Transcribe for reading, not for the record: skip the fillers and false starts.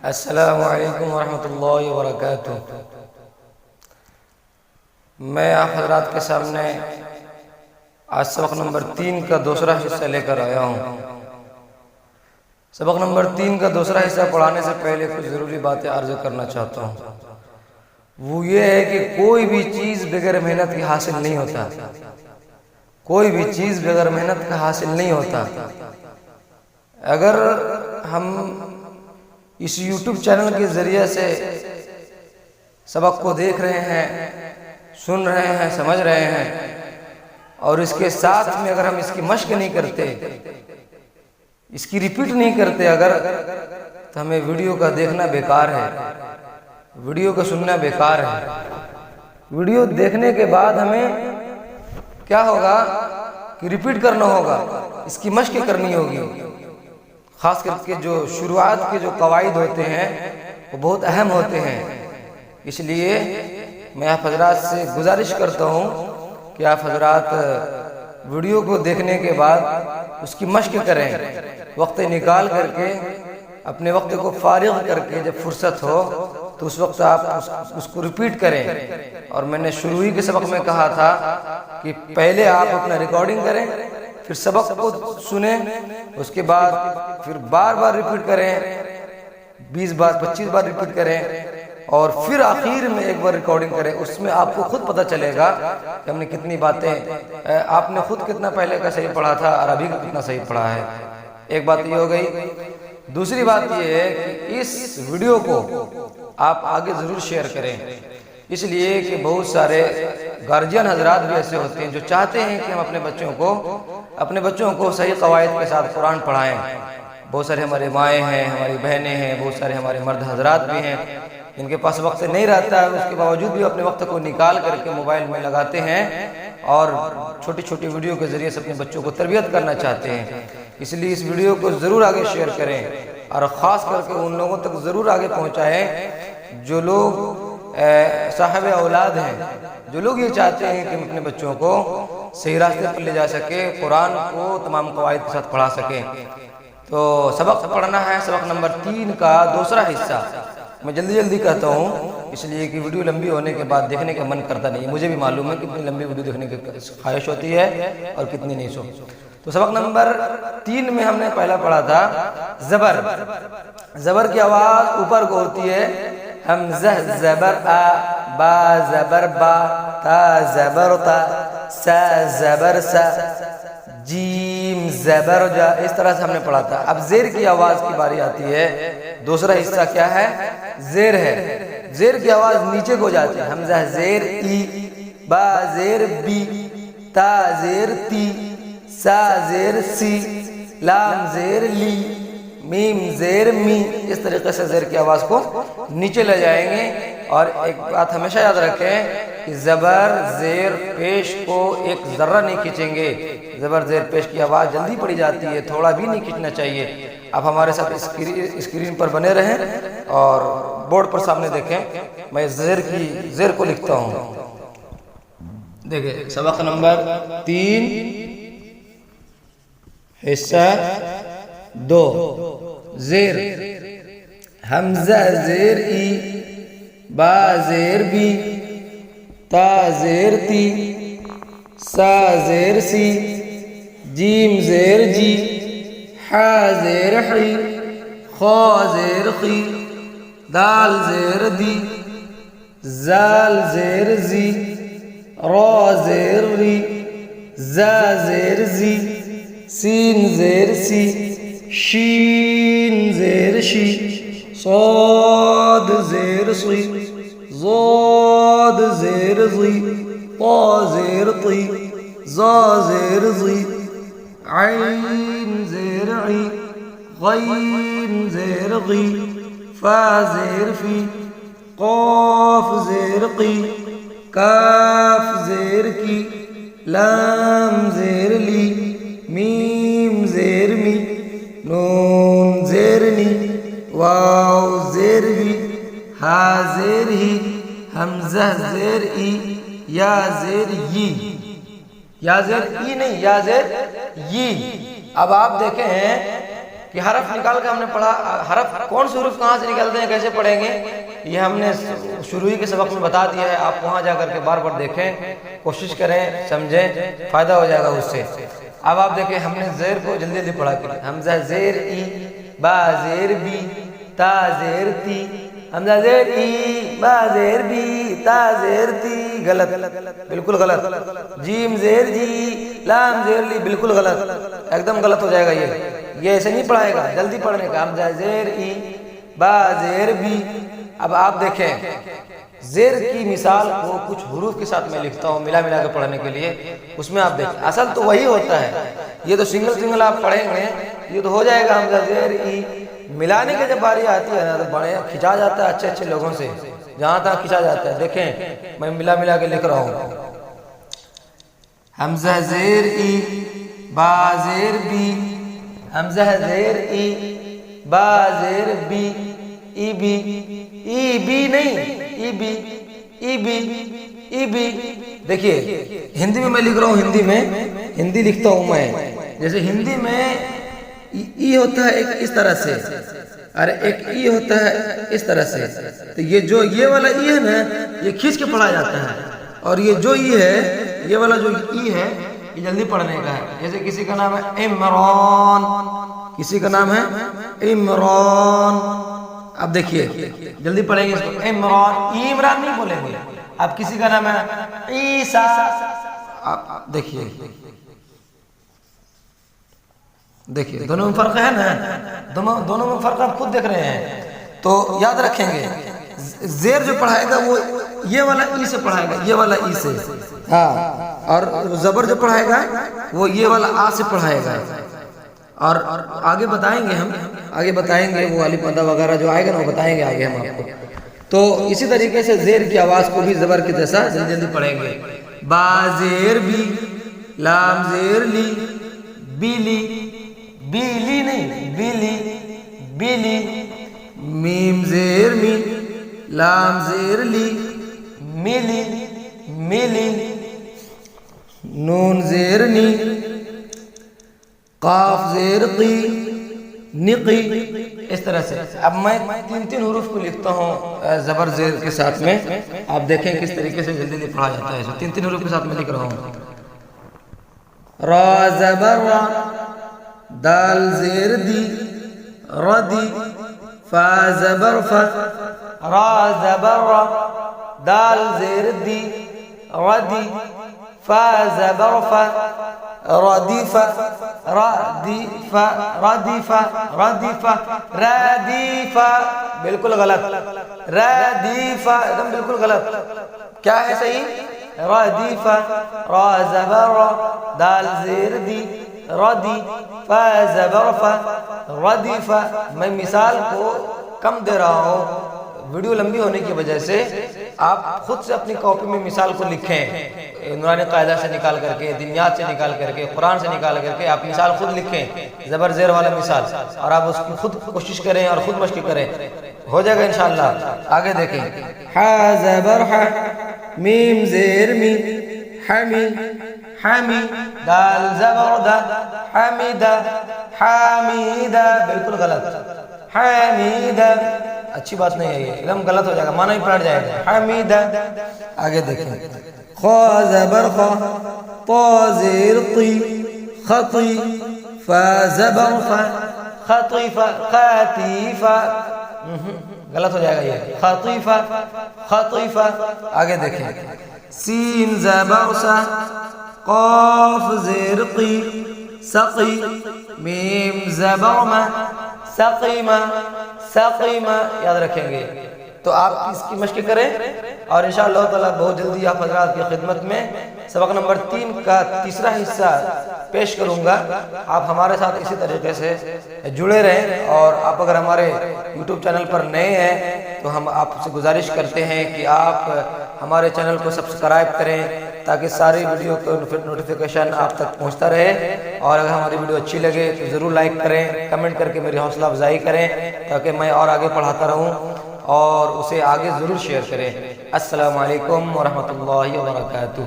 السلام علیکم ورحمۃ اللہ وبرکاتہ۔ میں آپ حضرات کے سامنے آج سبق نمبر 3 کا دوسرا حصہ لے کر آیا ہوں۔ سبق نمبر 3 کا دوسرا حصہ پڑھانے سے پہلے کچھ ضروری باتیں عرض کرنا چاہتا ہوں۔ وہ یہ ہے کہ کوئی بھی چیز بغیر محنت کے حاصل نہیں ہوتا، کوئی بھی چیز بغیر محنت کا حاصل نہیں ہوتا۔ اگر ہم اس یوٹیوب چینل کے ذریعے سے سبق کو دیکھ رہے ہیں، سن رہے ہیں، سمجھ رہے ہیں، اور اس کے ساتھ میں اگر ہم اس کی مشق نہیں کرتے، اس کی ریپیٹ نہیں کرتے اگر، تو ہمیں ویڈیو کا دیکھنا بیکار ہے، ویڈیو کا سننا بیکار ہے۔ ویڈیو دیکھنے کے بعد ہمیں کیا ہوگا کہ ریپیٹ کرنا ہوگا، اس کی مشق کرنی ہوگی۔ خاص کر کے جو شروعات کے جو قواعد ہوتے ہیں وہ بہت اہم ہوتے ہیں۔ اس لیے میں آپ حضرات سے گزارش کرتا ہوں کہ آپ حضرات ویڈیو کو دیکھنے کے بعد اس کی مشق کریں، وقت نکال کر کے، اپنے وقت کو فارغ کر کے جب فرصت ہو تو اس وقت آپ اس کو ریپیٹ کریں۔ اور میں نے شروعی کے سبق میں کہا تھا کہ پہلے آپ اپنا ریکارڈنگ کریں، پھر سبق کو سنیں، اس کے بعد پھر بار بار ریپیٹ کریں، 20 بار 25 بار ریپیٹ کریں، اور پھر آخر میں ایک بار ریکارڈنگ کریں۔ اس میں آپ کو خود پتہ چلے گا کہ ہم نے کتنی باتیں، آپ نے خود کتنا پہلے کا صحیح پڑھا تھا اور ابھی کا کتنا صحیح پڑھا ہے۔ ایک بات یہ ہو گئی۔ دوسری بات یہ ہے کہ اس ویڈیو کو آپ آگے ضرور شیئر کریں، اس لیے کہ بہت سارے گارجین حضرات بھی ایسے ہوتے ہیں جو چاہتے ہیں کہ ہم اپنے بچوں کو صحیح قواعد کے ساتھ قرآن پڑھائیں۔ بہت سارے ہمارے مائیں ہیں، ہماری بہنیں ہیں، بہت سارے ہمارے مرد حضرات بھی ہیں، ان کے پاس وقت نہیں رہتا ہے، اس کے باوجود بھی اپنے وقت کو نکال کر کے موبائل میں لگاتے ہیں اور چھوٹی چھوٹی ویڈیو کے ذریعے سے اپنے بچوں کو تربیت کرنا چاہتے ہیں۔ اس لیے اس ویڈیو کو ضرور آگے شیئر کریں، اور خاص کر کے ان لوگوں تک ضرور آگے پہنچائیں جو لوگ صاحب اولاد ہیں، جو لوگ یہ چاہتے ہیں کہ ہم اپنے بچوں کو صحیح راستے پر لے جا سکیں، قرآن کو تمام قواعد کے ساتھ پڑھا سکیں۔ تو سبق پڑھنا ہے سبق نمبر 3 کا دوسرا حصہ۔ میں جلدی جلدی کہتا ہوں اس لیے کہ ویڈیو لمبی ہونے کے بعد دیکھنے کا من کرتا نہیں ہے، مجھے بھی معلوم ہے کتنی لمبی ویڈیو دیکھنے کی خواہش ہوتی ہے اور کتنی نہیں سو۔ تو سبق نمبر 3 میں ہم نے پہلا پڑھا تھا زبر۔ زبر کی آواز اوپر کو ہوتی ہے، حمزہ زبر آ، با زبر با، تا زبر تا، سا زبر سا، جیم زبر جا، اس طرح سے ہم نے پڑھا تھا۔ اب زیر کی آواز کی باری آتی ہے۔ دوسرا حصہ کیا ہے؟ زیر ہے۔ زیر کی آواز نیچے کو جاتی ہے، حمزہ زیر ای، با زیر بی، تا زیر تی، سا زیر سی، لام زیر لی، میم زیر می۔ اس طریقے سے زیر کی آواز کو نیچے لے جائیں گے۔ اور ایک بات ہمیشہ یاد رکھیں کہ زبر زیر پیش کو ایک ذرہ نہیں کھینچیں گے۔ زبر زیر پیش کی آواز جلدی پڑی جاتی ہے، تھوڑا بھی نہیں کھینچنا چاہیے۔ اب ہمارے ساتھ اسکرین پر بنے رہیں اور بورڈ پر سامنے دیکھیں، میں زیر کو لکھتا ہوں۔ دیکھیں سبق نمبر 3 حصہ 2 زیر۔ حمزہ زیر ای، با زیر بی، تا زیر تی، سا زیر سی، جیم زیر جی، حا زیر حی، خا زیر خی، دال زیر دی، زال زیر زی، را زیر ری، زا زیر زی، سین زیر سی، شین زیر شی، صاد زیر صی، ضاد زیر ضی، طا زیر طی، زا زیر ضی، عین زیر عی، غین زیر غی، فا زیر فی، قاف زیر قی، کاف زیر کی، لام زیر لی، میم زیر می، نون زیر نی، واو زیر وی، ہا زیر ہی، حمزہ زیر ای، یا زیر ی، یا زیر ای نہیں، یا زیر ی۔ اب آپ دیکھیں کہ حرف نکال کے ہم نے پڑھا، حرف کون سے حروف کہاں سے نکلتے ہیں، کیسے پڑھیں گے، یہ ہم نے شروعی کے سبق میں بتا دیا ہے. آپ وہاں جا کر کے بار بار دیکھیں، کوشش کریں، سمجھیں، فائدہ ہو جائے گا اس سے. اب آپ دیکھیں ہم نے زیر کو جلدی جلدی پڑھا کہ حمزہ زیر ای، با زیر بی، تا زیر تی، حمزہ زیر ای، با زیر بی، تا زیر تی، غلط، بالکل غلط. جیم زیر جی، لام زیر لی، بالکل غلط، ایک دم غلط ہو جائے گا. یہ ایسے نہیں پڑھائے گا، جلدی پڑھنے کا. حمزہ زیر ای، با زیر بی. اب آپ دیکھیں زیر کی مثال کو کچھ حروف کے ساتھ میں لکھتا ہوں ملا ملا کے پڑھنے کے لیے، اس میں آپ دیکھیں اصل تو وہی ہوتا ہے. یہ تو سنگل آپ پڑھیں گے، یہ تو ہو جائے گا. حمزہ زیر ای ملانے کی جب باری آتی ہے نا تو بڑے کھچا جاتا ہے اچھے اچھے لوگوں سے، جہاں تک کھچا جاتا ہے. دیکھیں میں ملا ملا کے لکھ رہا ہوں. حمزہ زیر ای، با زیر بی، حمزہ زیر ای، با زیر بی، ای بی، ای بی نہیں، ای بی، ای بی، ای بی. دیکھیے ہندی میں لکھ رہا ہوں، ہندی لکھتا ہوں میں. جیسے ہندی میں ای ہوتا ہے ایک اس طرح سے اور ایک ای ہوتا ہے اس طرح سے. تو یہ والا ای ہے نا یہ کھینچ کے پڑھا جاتا ہے، اور یہ جو ای ہے، یہ والا جو ای ہے یہ جلدی پڑھنے کا ہے. جیسے کسی کا نام ہے عمران، کسی کا نام ہے عمران. اب دیکھیے جلدی پڑھیں گے اس کو. عمران، عمران نہیں بولیں گے. اب کسی کا نام ہے عیسیٰ، اب دیکھیے دونوں میں فرق ہے نا، دونوں میں فرق آپ خود دیکھ رہے ہیں. تو یاد رکھیں گے زیر جو پڑھائے گا وہ یہ والا ای سے پڑھائے گا، یہ والا ای سے، ہاں. اور زبر جو پڑھائے گا وہ یہ والا آ سے پڑھائے گا. اور آگے بتائیں گے، ہم آگے بتائیں گے وہ الف مدہ وغیرہ جو آئے گا نا وہ بتائیں گے آگے ہم آپ کو. تو اسی طریقے سے زیر کی آواز کو بھی زبر کے جیسا جلدی جلدی پڑھیں گے. با زیر بی، لام زیر لی، بیلی، بیلی نہیں، بیلی، بیلی. میم زیر می، لام زیر لی، میلی، میلی. نون زیر نی، قاف زیر قی، نقی. اس طرح سے اب میں تین حروف کو لکھتا ہوں زبر زیر کے ساتھ میں. آپ دیکھیں کس طریقے سے جلدی جلدی پڑھا جاتا ہے. تین حروف کے ساتھ میں لکھ رہا ہوں. را زبر را، دال زیر دی، ردی. فا زبر فا، را زبر را، دال زیر دی، ردی. فا زبر فا، ردیفا، ردیفا، ردیفا، ردیفا، ردیفا. بالکل غلط، ردیفا ایک دم بالکل غلط. کیا ہے صحیح؟ ردیفا. را زبر را، دال زیر دی، ردی. فا زبر فا، ردیفا. میں مثال کو کم دے رہا ہوں ویڈیو لمبی ہونے کی وجہ سے. آپ خود سے اپنی کاپی میں مثال کو لکھیں، نورانی قاعدہ سے نکال کر کے، دنیات سے نکال کر کے، قرآن سے نکال کر کے آپ مثال خود لکھیں، زبر زیر والا مثال، اور آپ اس کی خود کوشش کریں اور خود مشق کریں، ہو جائے گا انشاءاللہ. آگے دیکھیں. حا زبر حا، میم زیر می، حمی، حمی. دال زبر دا، حمیدہ، حمیدہ. بالکل غلط، حمیدہ. اچھی بات نہیں ہے، یہ ایک دم غلط ہو جائے گا، معنی ہی پلٹ جائے گا. حمیدہ. آگے دیکھیں. خا زبر خا، طا زیر طی، خطی. فا زبر فا، خطیفہ، خطیفہ. غلط ہو جائے گا یہ، خطیفہ، خطیفہ. آگے دیکھیں. سین زبر سا، قاف زیر قی، سقی. میم زبر ما، سقیمہ، سقیمہ. یاد رکھیں گے. تو آپ اس کی مشق کریں اور انشاءاللہ تعالیٰ بہت جلدی آپ حضرات کی خدمت میں سبق نمبر 3 کا تیسرا حصہ پیش کروں گا. آپ ہمارے ساتھ اسی طریقے سے جڑے رہیں، اور آپ اگر ہمارے یوٹیوب چینل پر نئے ہیں تو ہم آپ سے گزارش کرتے ہیں کہ آپ ہمارے چینل کو سبسکرائب کریں تاکہ ساری ویڈیو کا نوٹیفیکیشن آپ تک پہنچتا رہے. اور اگر ہماری ویڈیو اچھی لگے تو ضرور لائک کریں، کمنٹ کر کے میری حوصلہ افزائی کریں تاکہ میں اور آگے پڑھاتا رہوں، اور اسے آگے ضرور شیئر کریں. السلام علیکم ورحمۃ اللہ وبرکاتہ.